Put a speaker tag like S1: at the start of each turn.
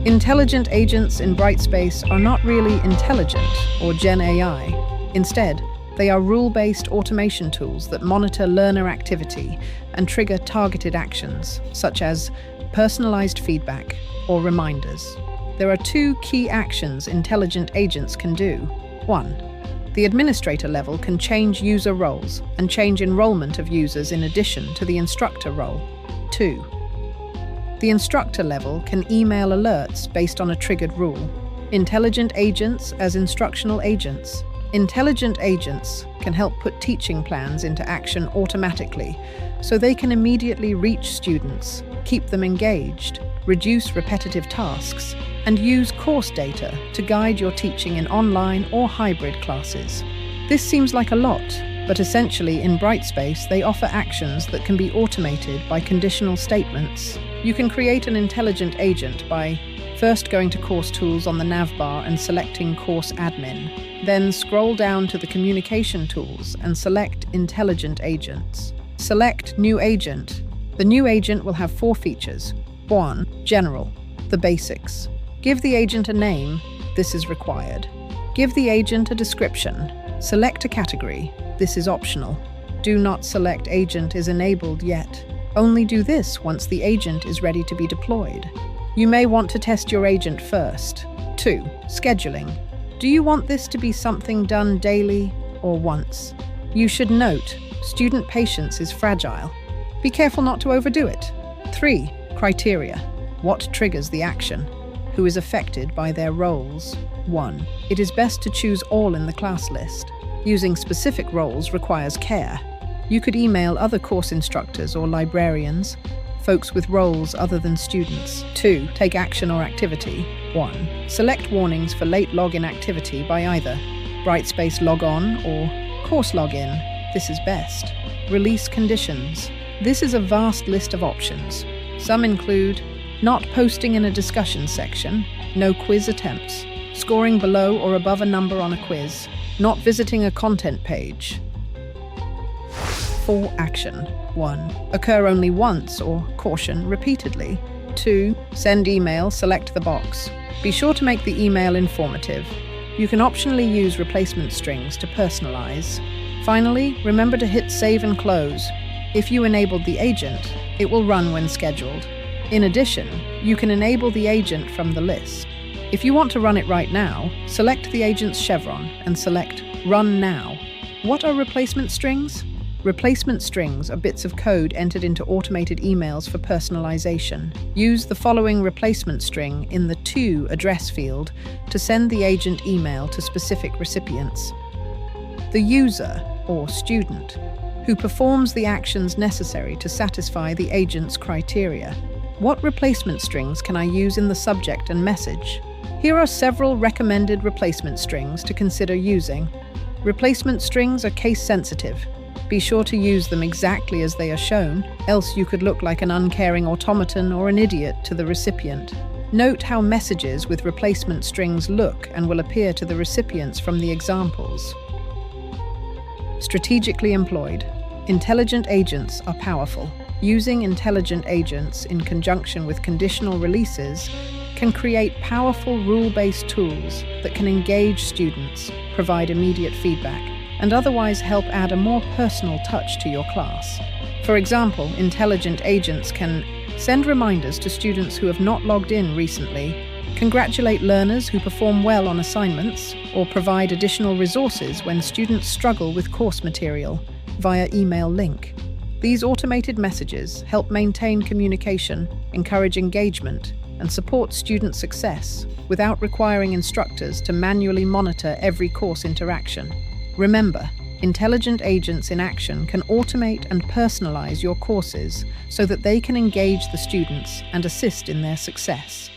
S1: Intelligent agents in Brightspace are not really intelligent or Gen AI. Instead, they are rule-based automation tools that monitor learner activity and trigger targeted actions, such as personalized feedback or reminders. There are two key actions intelligent agents can do. 1. The administrator level can change user roles and change enrollment of users in addition to the instructor role. 2. The instructor level can email alerts based on a triggered rule. Intelligent agents as instructional agents. Intelligent agents can help put teaching plans into action automatically, so they can immediately reach students, keep them engaged, reduce repetitive tasks, and use course data to guide your teaching in online or hybrid classes. This seems like a lot, but essentially in Brightspace they offer actions that can be automated by conditional statements. You can create an intelligent agent by first going to Course Tools on the navbar and selecting Course Admin. Then scroll down to the Communication Tools and select Intelligent Agents. Select New Agent. The new agent will have 4 features. 1. General, the basics. Give the agent a name. This is required. Give the agent a description. Select a category. This is optional. Do not select agent is enabled yet. Only do this once the agent is ready to be deployed. You may want to test your agent first. 2. Scheduling. Do you want this to be something done daily or once? You should note, student patience is fragile. Be careful not to overdo it. 3. Criteria. What triggers the action? Who is affected by their roles? 1. It is best to choose all in the class list. Using specific roles requires care. You could email other course instructors or librarians, folks with roles other than students. 2. Take action or activity. 1. Select warnings for late login activity by either Brightspace Logon or Course Login. This is best. Release conditions. This is a vast list of options. Some include not posting in a discussion section, no quiz attempts, scoring below or above a number on a quiz, not visiting a content page. 4. Action. 1. Occur only once or caution repeatedly. 2. Send email, select the box. Be sure to make the email informative. You can optionally use replacement strings to personalize. Finally, remember to hit save and close. If you enabled the agent, it will run when scheduled. In addition, you can enable the agent from the list. If you want to run it right now, select the agent's chevron and select Run Now. What are replacement strings? Replacement strings are bits of code entered into automated emails for personalization. Use the following replacement string in the To address field to send the agent email to specific recipients. The user, or student, who performs the actions necessary to satisfy the agent's criteria. What replacement strings can I use in the subject and message? Here are several recommended replacement strings to consider using. Replacement strings are case-sensitive. Be sure to use them exactly as they are shown, else you could look like an uncaring automaton or an idiot to the recipient. Note how messages with replacement strings look and will appear to the recipients from the examples. Strategically employed. Intelligent agents are powerful. Using intelligent agents in conjunction with conditional releases can create powerful rule-based tools that can engage students, provide immediate feedback, and otherwise help add a more personal touch to your class. For example, intelligent agents can send reminders to students who have not logged in recently, congratulate learners who perform well on assignments, or provide additional resources when students struggle with course material via email link. These automated messages help maintain communication, encourage engagement, and support student success without requiring instructors to manually monitor every course interaction. Remember, intelligent agents in action can automate and personalize your courses so that they can engage the students and assist in their success.